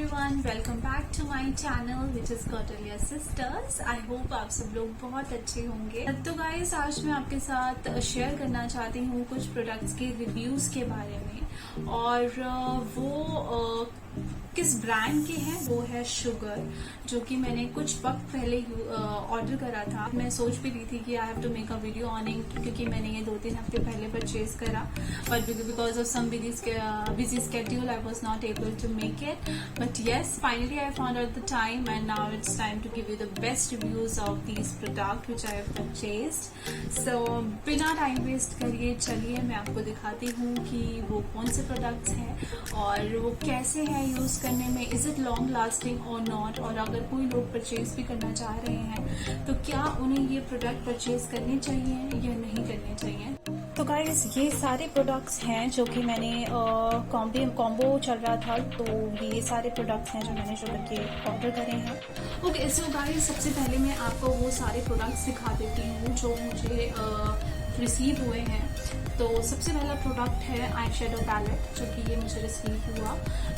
Everyone, welcome back to my channel which is Kautilya sisters. I hope आप सब लोग बहुत अच्छे होंगे। तो गाइस, आज मैं आपके साथ शेयर करना चाहती हूँ कुछ प्रोडक्ट्स के रिव्यूज के बारे में, और वो किस ब्रांड के हैं वो है शुगर, जो कि मैंने कुछ वक्त पहले ऑर्डर करा था। मैं सोच भी रही थी कि I have to make a video on it, क्योंकि मैंने ये 2-3 हफ्ते पहले परचेज करा, but because of some busy schedule I was not able to make it. But yes, finally I found out the time, and now it's time to give you the best reviews of these products which I have purchased. So बिना time waste करिए चलिए मैं आपको दिखाती हूँ कि वो कौन से प्रोडक्ट्स हैं और वो कैसे हैं यूज करने में, इज इट लॉन्ग लास्टिंग और नॉट, और अगर कोई लोग परचेज भी करना चाह रहे हैं तो क्या उन्हें ये प्रोडक्ट परचेज करने चाहिए या नहीं करने चाहिए। तो गाइस, ये सारे प्रोडक्ट्स हैं जो कि मैंने कॉम्बो चल रहा था, तो ये सारे प्रोडक्ट्स हैं जो मैंने शुगर के ऑर्डर करे हैं। ओके, सो गाइस, सबसे पहले मैं आपको वो सारे प्रोडक्ट्स दिखा देती हूँ जो मुझे रिसीव हुए हैं। तो सबसे पहला प्रोडक्ट है आई शेडो पैलेट, जो कि ये मुझे रिसीव हुआ,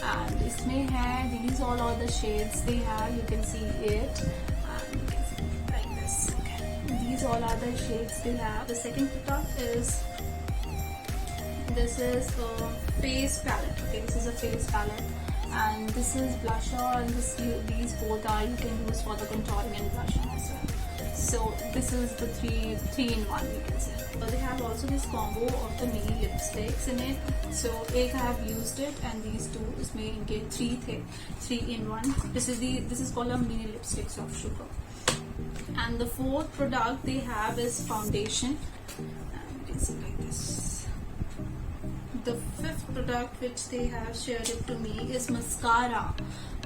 एंड इसमें है these all are the shades they have, you can see it, these all are the shades they have. The second product is this is a face palette. Okay, this is a face palette, and this is blusher, and these both are you can use for the contouring and blushing as well. So this is the three in one, you can say. They have also this combo of the mini lipsticks in it. So एक I have used it, and these two इसमें इनके 3 in 1. This is called a mini lipsticks of sugar. And the fourth product they have is foundation, and you can see like this. The fifth product which they have shared it to me is mascara.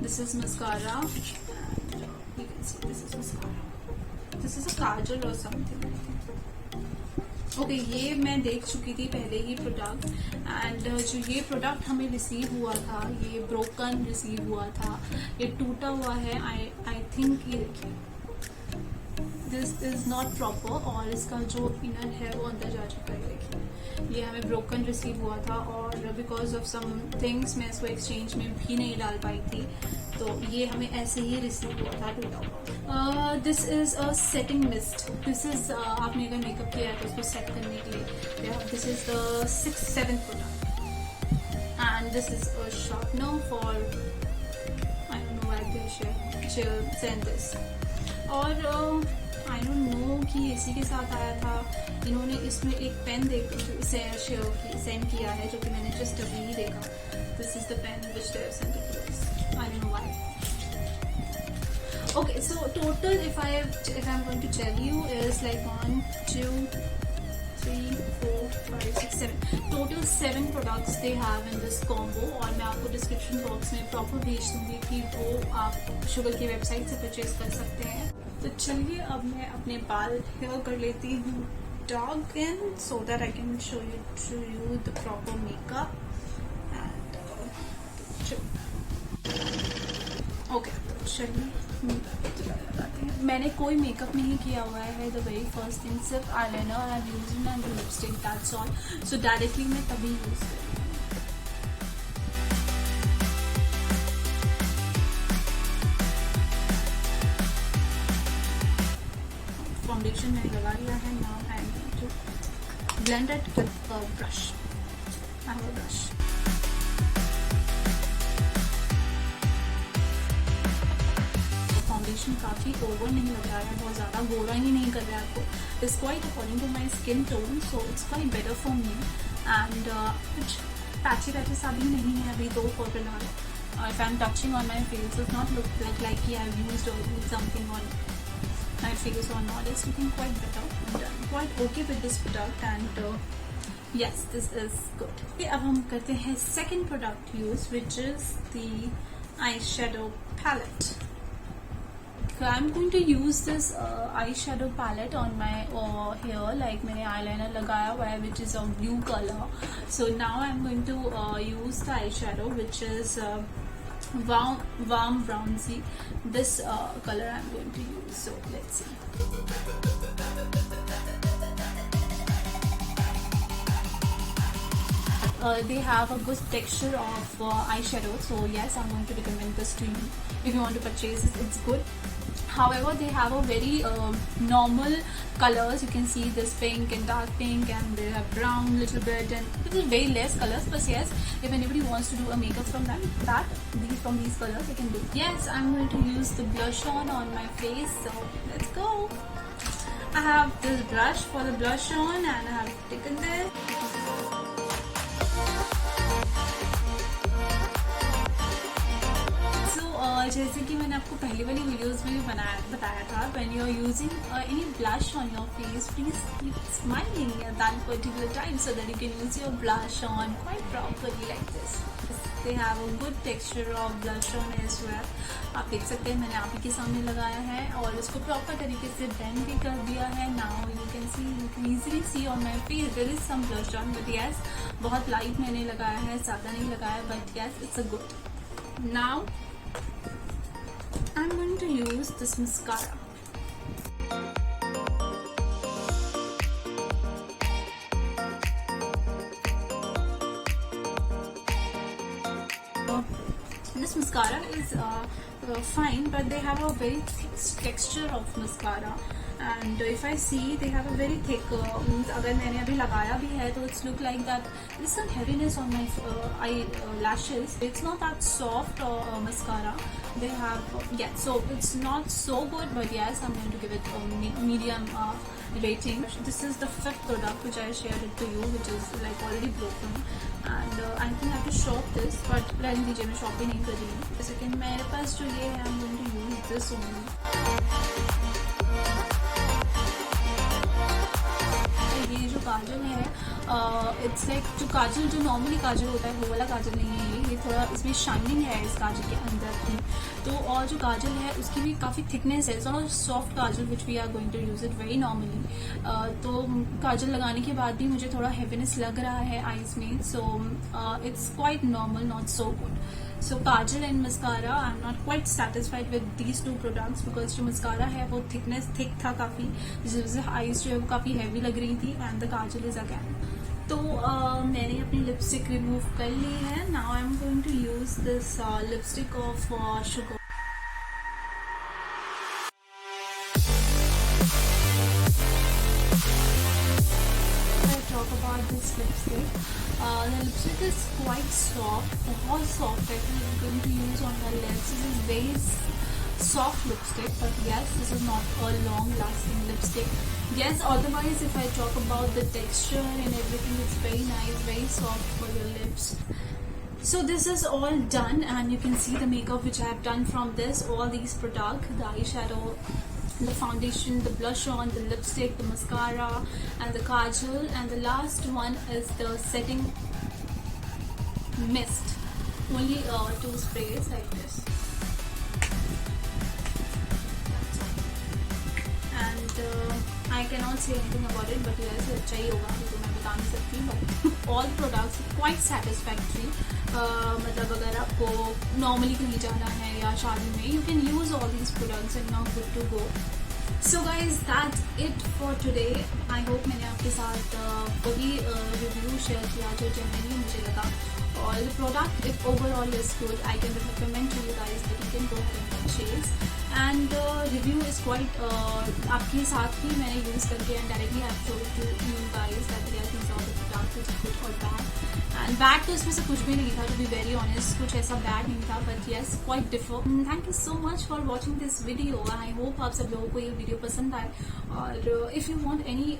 This is mascara, and you can see this is mascara. This is a kajal or something, I think. Okay, ये मैं देख चुकी थी पहले ही product, and जो ये product हमें receive हुआ था ये ब्रोकन रिसीव हुआ था, ये टूटा हुआ है। आई थिंक ये देखिए, दिस इज नॉट प्रॉपर, और इसका जो इनर है वो अंदर जा चुका है। देखिए, ये हमें ब्रोकन रिसीव हुआ था, और बिकॉज ऑफ सम थिंग्स मैं इसको एक्सचेंज में भी नहीं डाल पाई थी, तो ये हमें ऐसे ही रिसीव हुआ था टूटा हुआ। This is a setting mist. This is आपने अगर मेकअप किया है तो उसको सेट करने के लिए। This is the 6th-7th product, and this is a sharpener for I don't know why they send this, और आई डोंट नो कि इसी के साथ आया था। इन्होंने इसमें एक पेन सेंड किया है, जो कि मैंने जस्ट अभी ही देखा। This is the pen which they have send it to us, I don't know why. Okay, so total if I'm going to tell you is like 1, 2, 3, 4, 5, 6, 7. Total 7 products they have in this combo, और मैं आपको description box में proper भेज दूंगी कि वो आप sugar की वेबसाइट से परचेज कर सकते हैं। तो चलिए अब मैं अपने बाल हेयर कर लेती हूँ dog in, so that I can show you the proper makeup. Okay, चलिए लगाते हैं। मैंने कोई मेकअप नहीं किया हुआ है, द वेरी फर्स्ट थिंग सिर्फ eyeliner and using and lipstick, that's all. So directly मैं तभी यूज करूँ। फाउंडेशन मैंने लगा लिया है। Now I am going to blend it with a brush, eyebrow brush. Foundation काफ़ी ओवर नहीं लग रहा है, बहुत ज़्यादा गोरा ही नहीं कर रहा है आपको। It's quite according to my skin tone, so it's quite better for me, and कुछ पैची सा भी नहीं है अभी तो फॉर फिलहाल। If I am touching on my face it's not look like I have used something on my face or not. It's looking quite better. I'm quite okay with this product, and yes, this is good. Okay, अब हम करते हैं second product use, which is the eyeshadow palette. So I'm going to use this eyeshadow palette on my hair, like मैंने eyeliner लगाया हुआ है which is a blue color. So now I'm going to use the eyeshadow which is warm brownsy. This color I'm going to use, so let's see. they have a good texture of eyeshadow. So yes, I'm going to recommend this to you. If you want to purchase it, it's good. However, they have a very normal colors. You can see this pink and dark pink, and they have brown little bit, and it is very less colors. But yes, if anybody wants to do a makeup from them, from these colors, they can do. Yes, I'm going to use the blush on my face. So let's go. I have this brush for the blush on, and I have taken this. जैसे कि मैंने आपको पहले वाली videos में भी बताया था, when you are using any blush on your face, please keep smiling at that particular time so that you can use your blush on quite properly like this. They have a good texture of blush on as well. आप देख सकते हैं मैंने आप ही के सामने लगाया है और इसको प्रॉपर तरीके से ब्लेंड भी कर दिया है. Now you can easily see on my face there is some blush on, but yes, बहुत लाइट मैंने लगाया है, ज़्यादा नहीं लगाया, but yes, it's a good. Now I'm going to use this mascara. This mascara is fine, but they have a very thick texture of mascara. And if I see, they have a very thick. अगर मैंने अभी लगाया भी है, तो it's look like that. There's some heaviness on my eyelashes. It's not that soft mascara. They have so it's not so good, but yes, I'm going to give it a medium rating. This is the fifth product which I shared it to you, which is like already broken, and I think I have to shop this, but रहने दीजिए, मैं shop भी नहीं कर रही हूँ. जैसे कि मेरे पास जो ये है, I'm going to use this only. ये जो काजल है, इट्स लाइक जो काजल जो नॉर्मली काजल होता है वो वाला काजल नहीं है. ये थोड़ा इसमें शाइनिंग है इस काजल के अंदर की. तो और जो काजल है उसकी भी काफ़ी थिकनेस है. So soft kajal which we are going to use it very normally. तो काजल लगाने के बाद भी मुझे थोड़ा हेवीनेस लग रहा है आईज में. सो it's quite normal, not so good. So kajal and mascara, I'm not quite satisfied with these two products because जो mascara है वो thick था काफ़ी, जिसकी वजह से eyes जो है वो काफ़ी heavy लग रही थी, and the kajal is again. तो मैंने अपनी लिपस्टिक रिमूव कर ली है. Now I'm going to use this lipstick of Sugar. Talk about this lipstick. The lipstick is quite soft, बहुत soft. I think I'm going to use on my lips. This is very soft lipstick, but yes, this is not a long-lasting lipstick. Yes, otherwise, if I talk about the texture and everything, it's very nice, very soft for your lips. So this is all done, and you can see the makeup which I have done from this. All these products, the eyeshadow, the foundation, the blush on, the lipstick, the mascara, and the kajal, and the last one is the setting mist. Only 2 sprays like this. And I cannot say anything about it, but yes, अच्छा ही होगा, तो मैं बता नहीं सकती. But all products quite satisfactory. मतलब अगर आपको नॉर्मली कहीं जाना है या शादी में, you can use all these products and you're good to go. So guys, that's it for today. I hope मैंने आपके साथ वही रिव्यू शेयर किया जो जेन्युइनली मुझे लगा. और the product, if overall is good, I can recommend to you guys that you can go ahead and purchase. And review is quite आपके साथ ही मैंने यूज़ करके and directly I have told to you guys that there are things all the products which are good or bad. And bad तो इसमें से कुछ भी नहीं था, to be very honest. कुछ ऐसा bad नहीं था, but yes, quite differ. Thank you so much for watching this video. I hope आप सब लोगों को ये वीडियो पसंद आए. और if you want any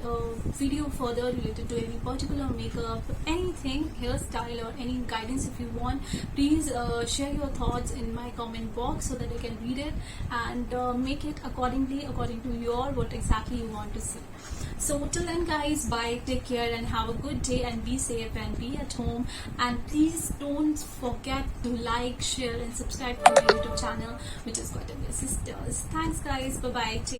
video further related to any particular makeup, anything, hairstyle, or any guidance if you want, please share your thoughts in my comment box so that I can read it and make it accordingly according to what exactly you want to see. So till then guys, bye, take care and have a good day and be safe and be at home, and please don't forget to like, share and subscribe to my YouTube channel which is Gotamia Sisters. Thanks guys, bye bye.